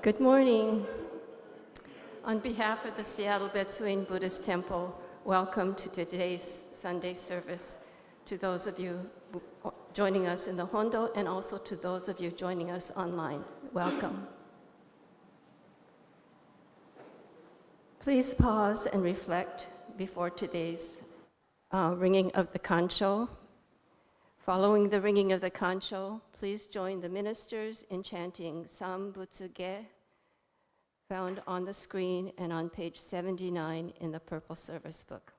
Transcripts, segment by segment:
Good morning. On behalf of the Seattle Betsuin Buddhist Temple, welcome to today's Sunday service. To those of you joining us in the Hondo and also to those of you joining us online, welcome. Please pause and reflect before today's ringing of the kancho. Following the ringing of the kancho, please join the ministers in chanting Sambutsuge, found on the screen and on page 79 in the Purple Service Book.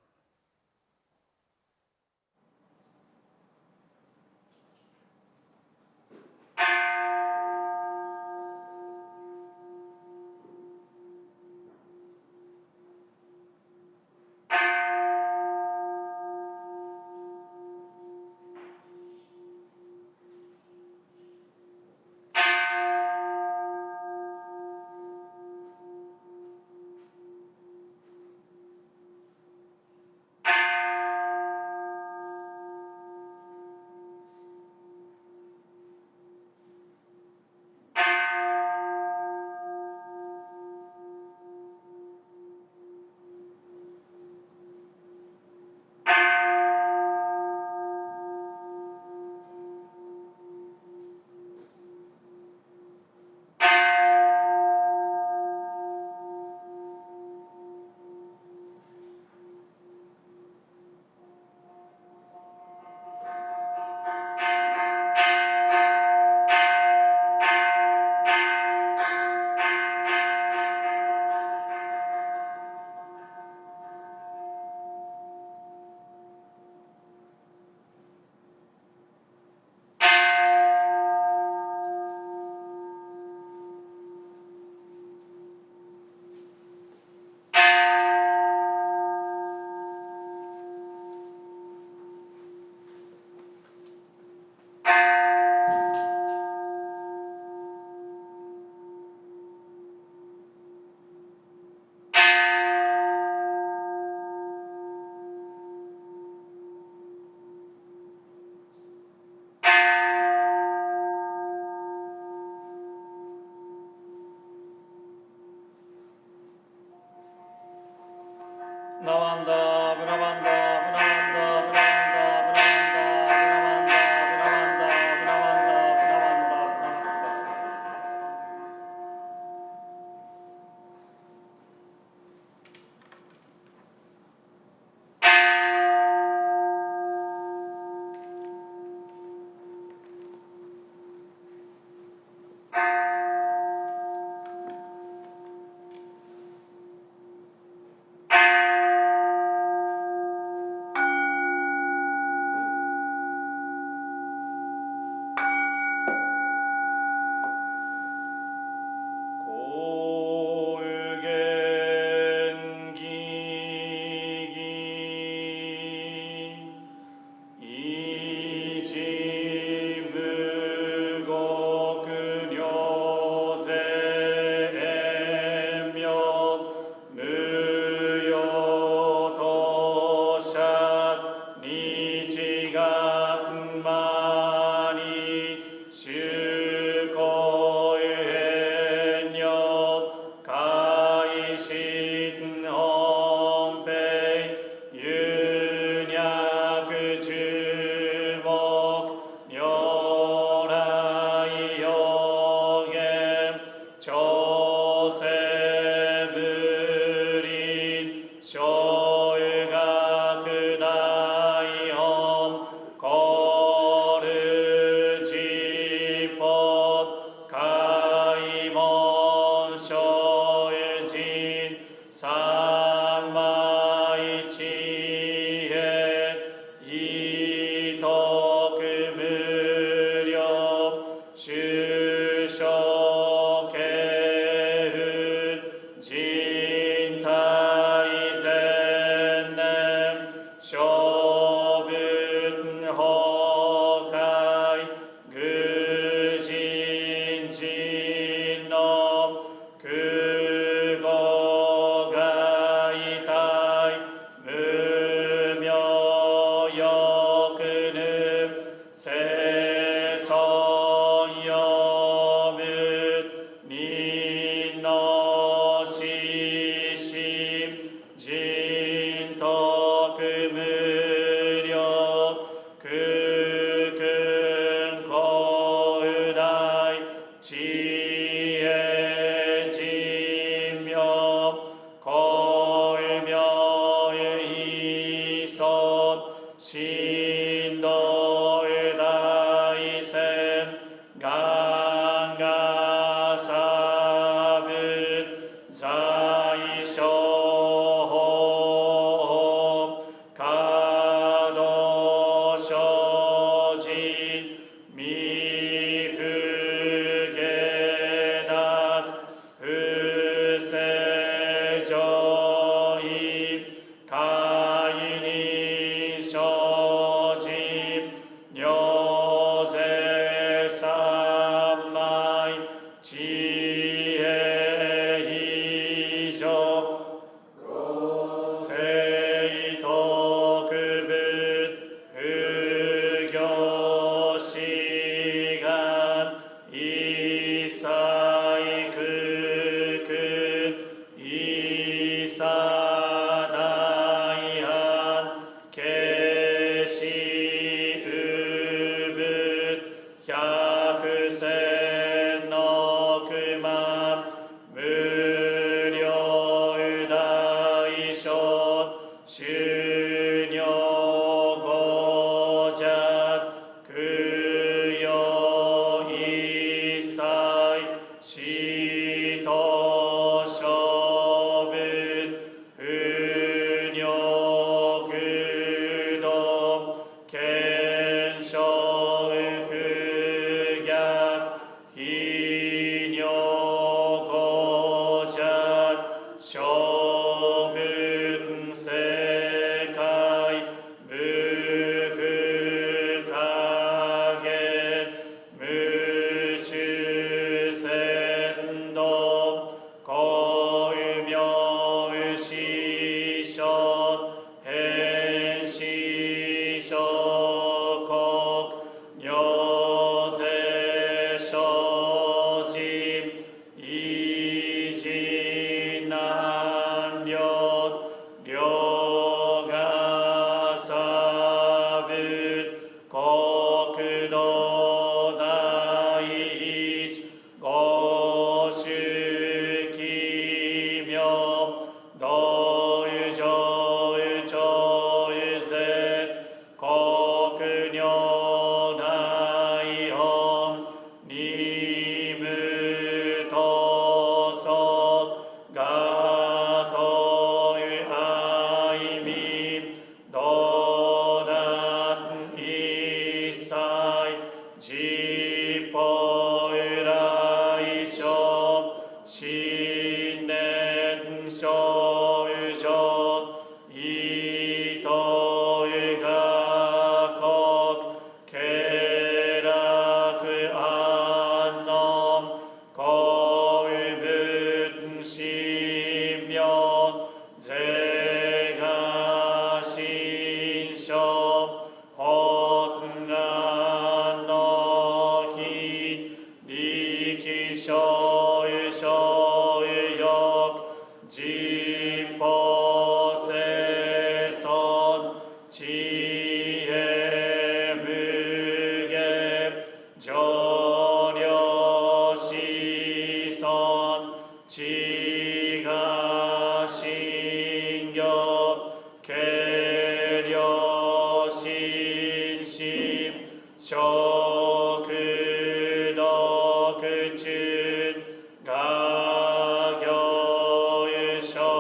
가교유쇼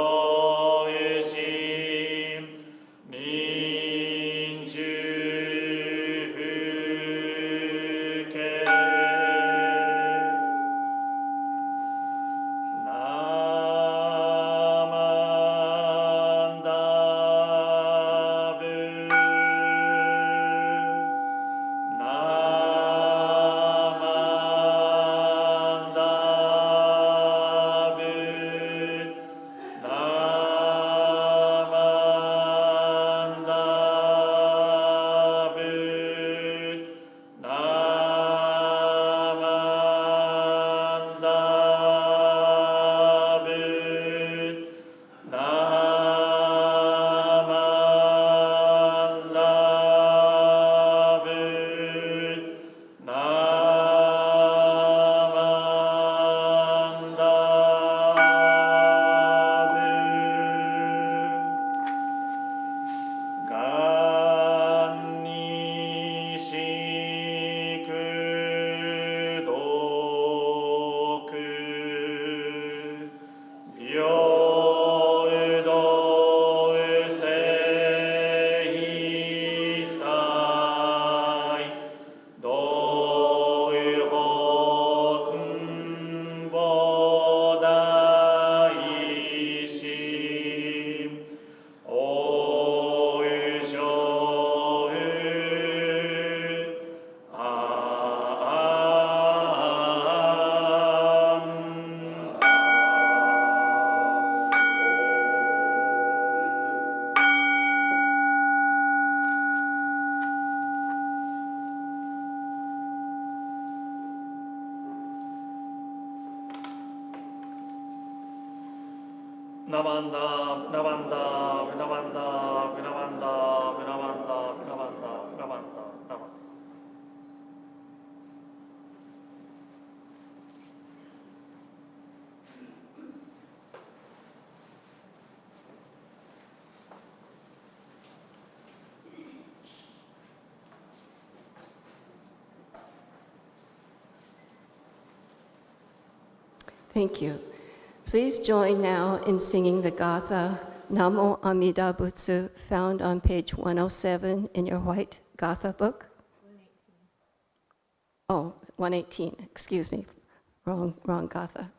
Namanda, Namanda, Namanda, Namanda, Namanda, Namanda, Namanda, Namanda. Thank you. Please join now in singing the Gatha Namo Amida Butsu, found on page 107 in your white Gatha book. 118. Oh, 118, excuse me. Wrong Gatha.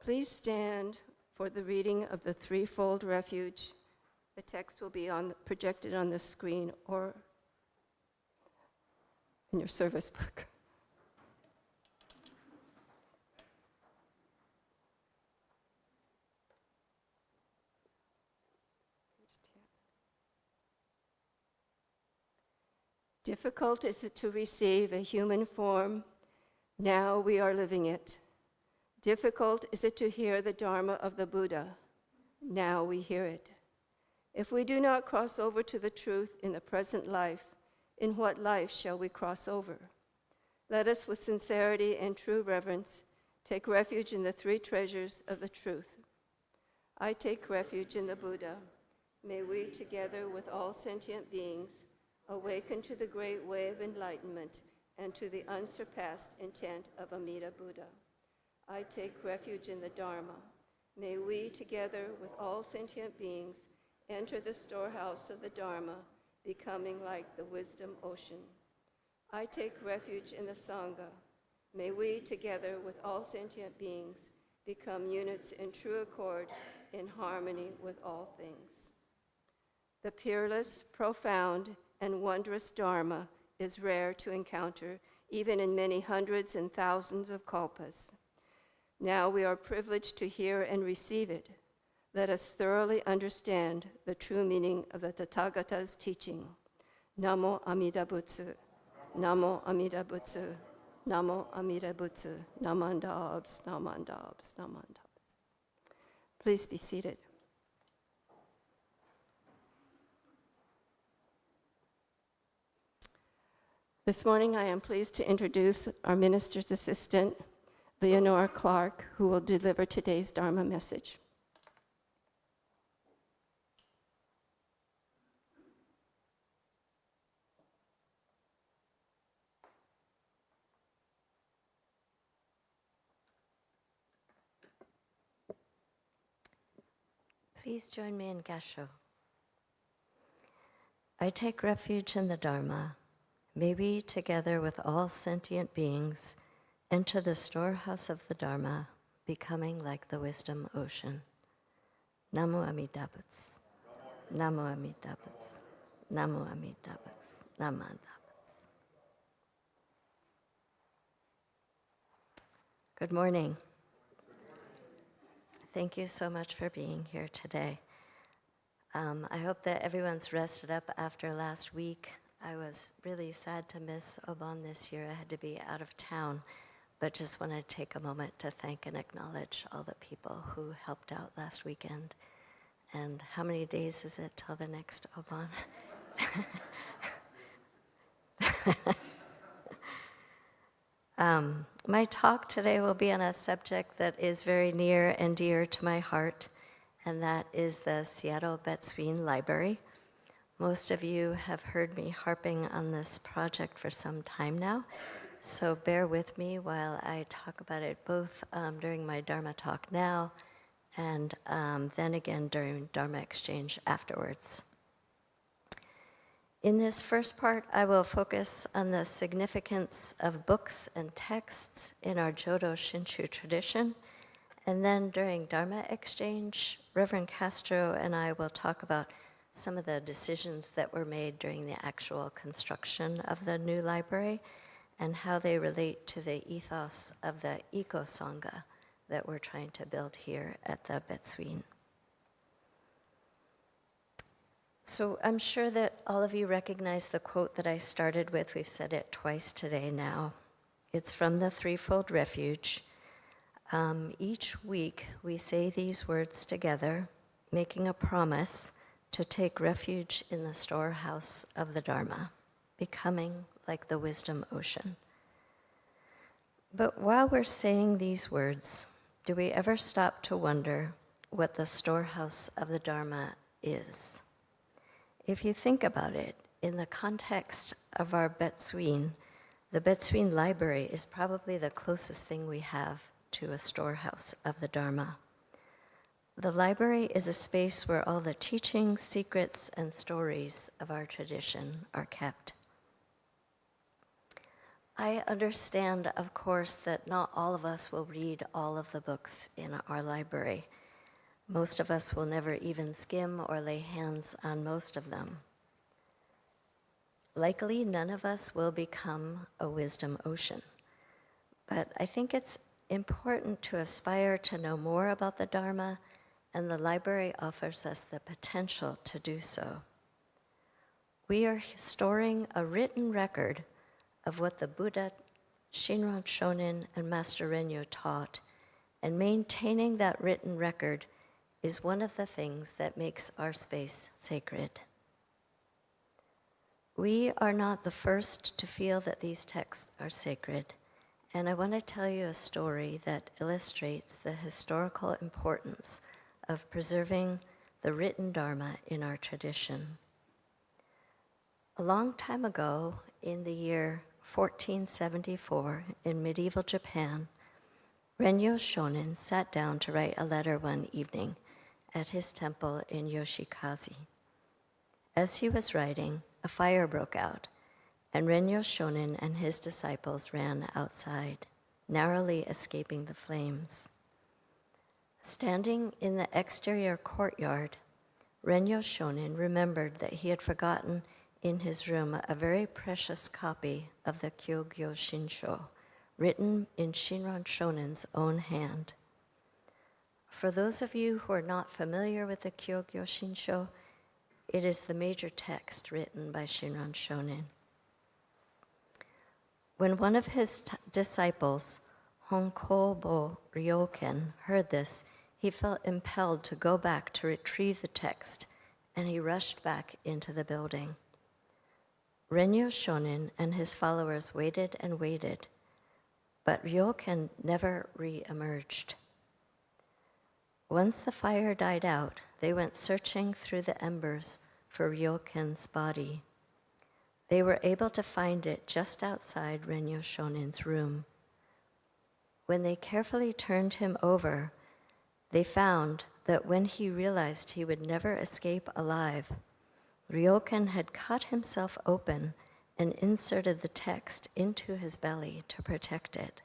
Please stand for the reading of the threefold refuge. The text will be projected on the screen or in your service book. Difficult is it to receive a human form. Now we are living it. Difficult is it to hear the Dharma of the Buddha. Now we hear it. If we do not cross over to the truth in the present life, in what life shall we cross over? Let us, with sincerity and true reverence, take refuge in the three treasures of the truth. I take refuge in the Buddha. May we, together with all sentient beings, awaken to the great way of enlightenment and to the unsurpassed intent of Amida Buddha. I take refuge in the Dharma. May we, together with all sentient beings, enter the storehouse of the Dharma, becoming like the wisdom ocean. I take refuge in the Sangha. May we, together with all sentient beings, become units in true accord, in harmony with all things. The peerless, profound, and wondrous Dharma is rare to encounter, even in many hundreds and thousands of kalpas. Now we are privileged to hear and receive it. Let us thoroughly understand the true meaning of the Tathagata's teaching. Namo Amida Butsu, Namo Amida Butsu, Namo Amida Butsu, Namandabs, Namandabs, Namandabs. Please be seated. This morning I am pleased to introduce our minister's assistant, Leonora Clark, who will deliver today's Dharma message. Please join me in Gasho. I take refuge in the Dharma. May we, together with all sentient beings, enter the storehouse of the Dharma, becoming like the wisdom ocean. Namo Amida Butsu. Namo Amida Butsu. Namo Amida Butsu. Namo Amida Butsu. Good morning. Thank you so much for being here today. I hope that everyone's rested up after last week. I was really sad to miss Oban this year. I had to be out of town, but just want to take a moment to thank and acknowledge all the people who helped out last weekend. And how many days is it till the next Oban? My talk today will be on a subject that is very near and dear to my heart, and that is the Seattle Betsuin Library. Most of you have heard me harping on this project for some time now, so bear with me while I talk about it both during my Dharma talk now and then again during Dharma exchange afterwards. In this first part, I will focus on the significance of books and texts in our Jodo Shinshu tradition. And then during Dharma exchange, Reverend Castro and I will talk about some of the decisions that were made during the actual construction of the new library and how they relate to the ethos of the eco-sangha that we're trying to build here at the Betsuin. So I'm sure that all of you recognize the quote that I started with. We've said it twice today now. It's from the Threefold Refuge. Each week we say these words together, making a promise to take refuge in the storehouse of the Dharma, becoming like the wisdom ocean. But while we're saying these words, do we ever stop to wonder what the storehouse of the Dharma is? If you think about it, in the context of our Betsuin, the Betsuin Library is probably the closest thing we have to a storehouse of the Dharma. The library is a space where all the teachings, secrets, and stories of our tradition are kept. I understand, of course, that not all of us will read all of the books in our library. Most of us will never even skim or lay hands on most of them. Likely, none of us will become a wisdom ocean. But I think it's important to aspire to know more about the Dharma, and the library offers us the potential to do so. We are storing a written record of what the Buddha, Shinran Shonin, and Master Renyo taught, and maintaining that written record is one of the things that makes our space sacred. We are not the first to feel that these texts are sacred, and I want to tell you a story that illustrates the historical importance of preserving the written Dharma in our tradition. A long time ago, in the year 1474, in medieval Japan, Renyo Shonin sat down to write a letter one evening at his temple in Yoshikaze. As he was writing, a fire broke out, and Renyo Shonin and his disciples ran outside, narrowly escaping the flames. Standing in the exterior courtyard, Renyo Shonin remembered that he had forgotten in his room a very precious copy of the Kyogyo Shinsho, written in Shinran Shonin's own hand. For those of you who are not familiar with the Kyogyo Shinsho, it is the major text written by Shinran Shonin. When one of his disciples, Honkobo Ryoken, heard this, he felt impelled to go back to retrieve the text, and he rushed back into the building. Renyo Shonin and his followers waited and waited, but Ryoken never re-emerged. Once the fire died out, they went searching through the embers for Ryoken's body. They were able to find it just outside Renyo Shonin's room. When they carefully turned him over, they found that when he realized he would never escape alive, Ryokan had cut himself open and inserted the text into his belly to protect it.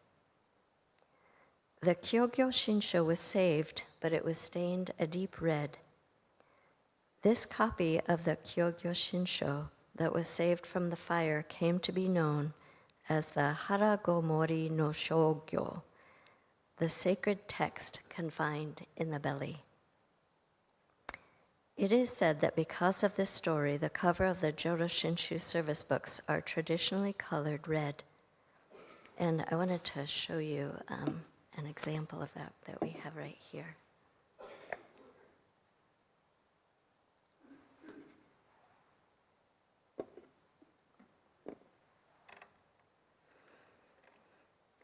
The Kyogyo Shinsho was saved, but it was stained a deep red. This copy of the Kyogyo Shinsho that was saved from the fire came to be known as the Haragomori no Shogyo, the sacred text confined in the belly. It is said that because of this story, the cover of the Jodo Shinshu service books are traditionally colored red. And I wanted to show you an example of that we have right here.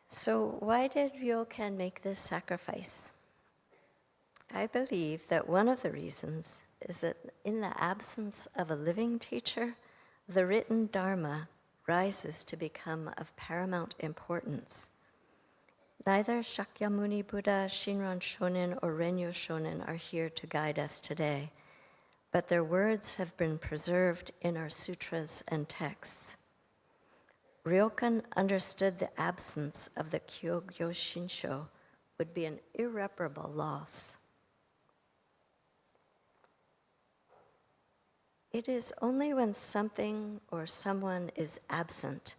So why did Ryokan make this sacrifice? I believe that one of the reasons is that in the absence of a living teacher, the written Dharma rises to become of paramount importance. Neither Shakyamuni Buddha, Shinran Shonin, or Renyo Shonin are here to guide us today, but their words have been preserved in our sutras and texts. Ryokan understood the absence of the Kyogyo Shinsho would be an irreparable loss. It is only when something or someone is absent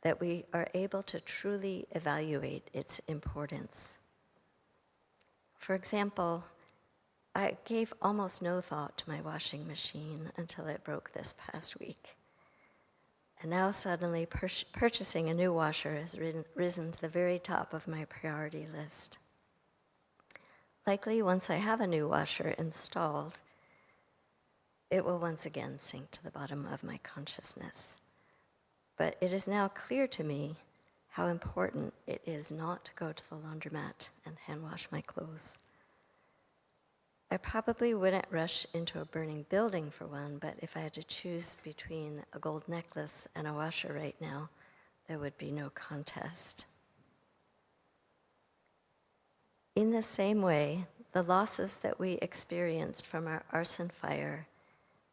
that we are able to truly evaluate its importance. For example, I gave almost no thought to my washing machine until it broke this past week. And now suddenly purchasing a new washer has risen to the very top of my priority list. Likely once I have a new washer installed, it will once again sink to the bottom of my consciousness. But it is now clear to me how important it is not to go to the laundromat and hand wash my clothes. I probably wouldn't rush into a burning building for one, but if I had to choose between a gold necklace and a washer right now, there would be no contest. In the same way, the losses that we experienced from our arson fire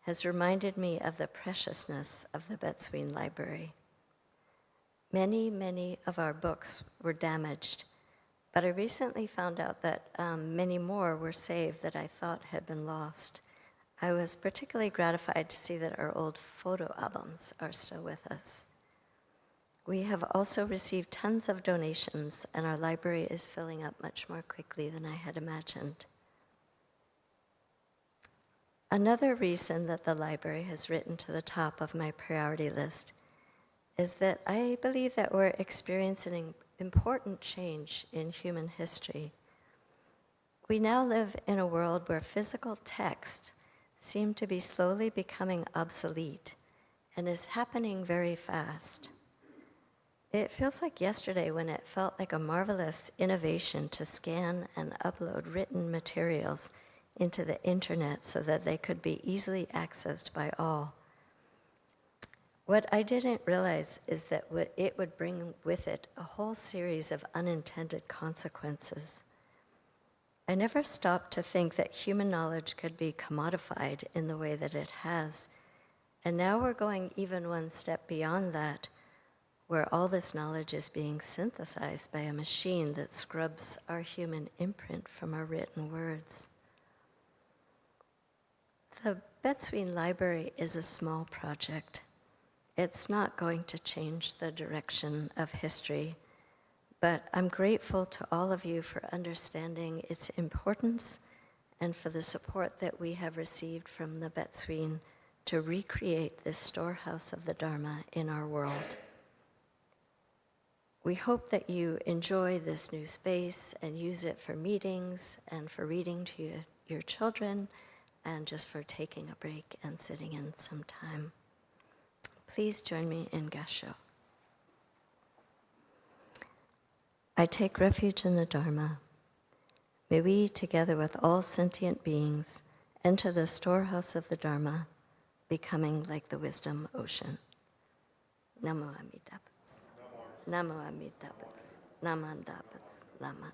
has reminded me of the preciousness of the Betsuin library. Many, many of our books were damaged, but I recently found out that many more were saved that I thought had been lost. I was particularly gratified to see that our old photo albums are still with us. We have also received tons of donations, and our library is filling up much more quickly than I had imagined. Another reason that the library has risen to the top of my priority list is that I believe that we're experiencing important change in human history. We now live in a world where physical text seems to be slowly becoming obsolete and is happening very fast. It feels like yesterday when it felt like a marvelous innovation to scan and upload written materials into the internet so that they could be easily accessed by all. What I didn't realize is that it would bring with it a whole series of unintended consequences. I never stopped to think that human knowledge could be commodified in the way that it has. And now we're going even one step beyond that, where all this knowledge is being synthesized by a machine that scrubs our human imprint from our written words. The Betsuin Library is a small project. It's not going to change the direction of history, but I'm grateful to all of you for understanding its importance and for the support that we have received from the Betsuin to recreate this storehouse of the Dharma in our world. We hope that you enjoy this new space and use it for meetings and for reading to your children and just for taking a break and sitting in some time. Please join me in Gasho. I take refuge in the Dharma. May we, together with all sentient beings, enter the storehouse of the Dharma, becoming like the wisdom ocean. Namo Amitabhats. Namo Amitabhats. Namandabhats. Namandabhats.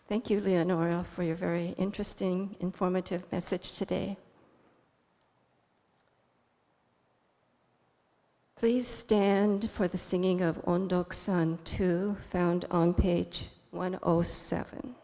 Thank you, Leonora, for your very interesting, informative message today. Please stand for the singing of Ondok-san 2, found on page 107.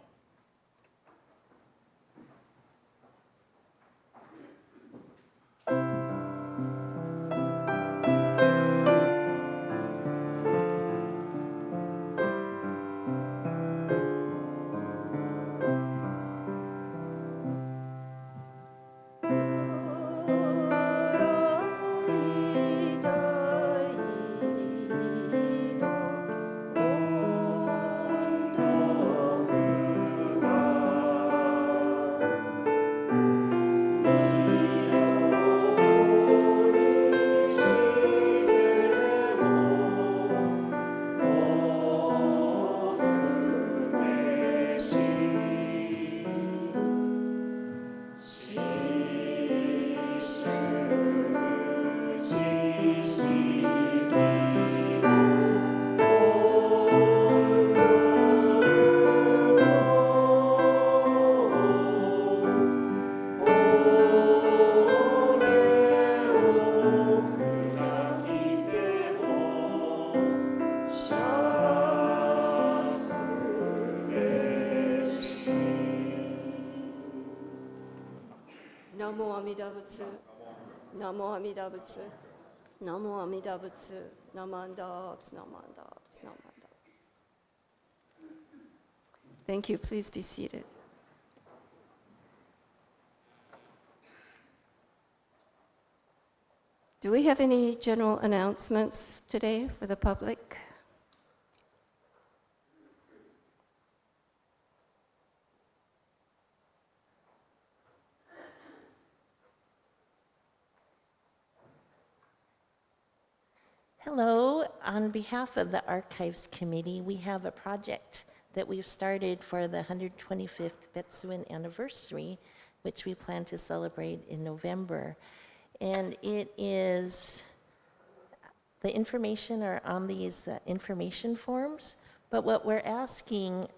Namo Amida Butsu, Namo Amida Butsu, Namo Amida Butsu, Namandabs, Namandabs, Namandabs. Thank you. Please be seated. Do we have any general announcements today for the public? Hello, on behalf of the Archives Committee, we have a project that we've started for the 125th Betsuin anniversary, which we plan to celebrate in November. And it is, the information are on these information forms, but what we're asking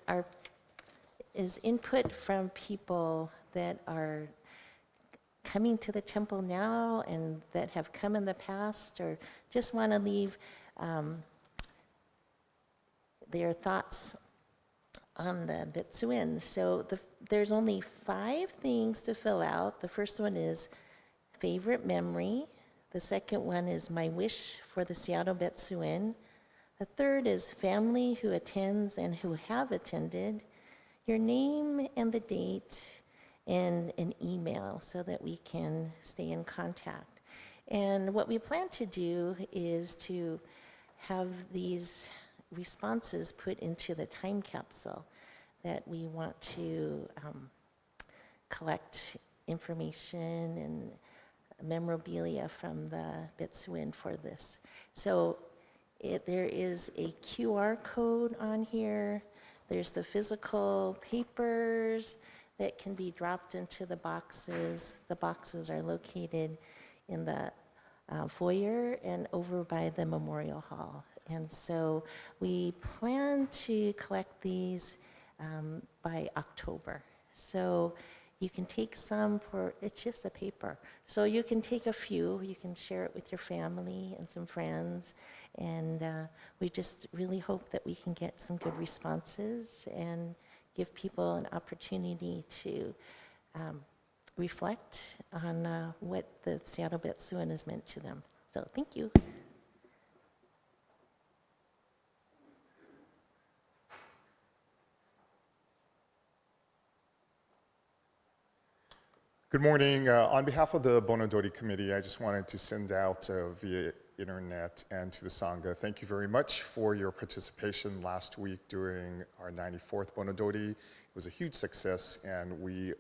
is input from people that are coming to the temple now and that have come in the past or just want to leave their thoughts on the Betsuin. So there's only 5 things to fill out. The first one is favorite memory. The second one is my wish for the Seattle Betsuin. The third is family who attends and who have attended, your name and the date, and an email so that we can stay in contact. And what we plan to do is to have these responses put into the time capsule that we want to collect information and memorabilia from the Betsuin for this. So there is a QR code on here. There's the physical papers that can be dropped into the boxes. The boxes are located in the foyer and over by the Memorial Hall. And so we plan to collect these by October. So you can take some for, it's just a paper. So you can take a few, you can share it with your family and some friends. And we just really hope that we can get some good responses and give people an opportunity to reflect on what the Seattle Betsuin has meant to them. So thank you. Good morning. On behalf of the Bonodori Committee, I just wanted to send out via internet and to the Sangha, thank you very much for your participation last week during our 94th Bonodori. It was a huge success, and we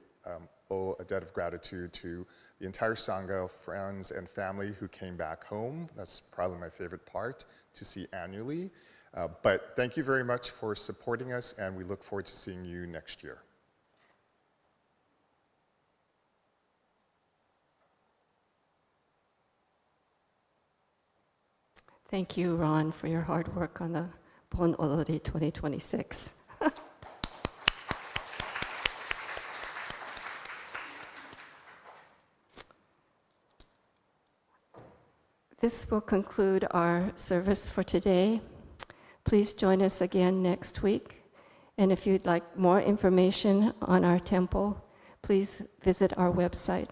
owe a debt of gratitude to the entire Sangha, friends and family who came back home. That's probably my favorite part to see annually. But thank you very much for supporting us, and we look forward to seeing you next year. Thank you, Ron, for your hard work on the Bon Odori 2026. This will conclude our service for today. Please join us again next week. And if you'd like more information on our temple, please visit our website.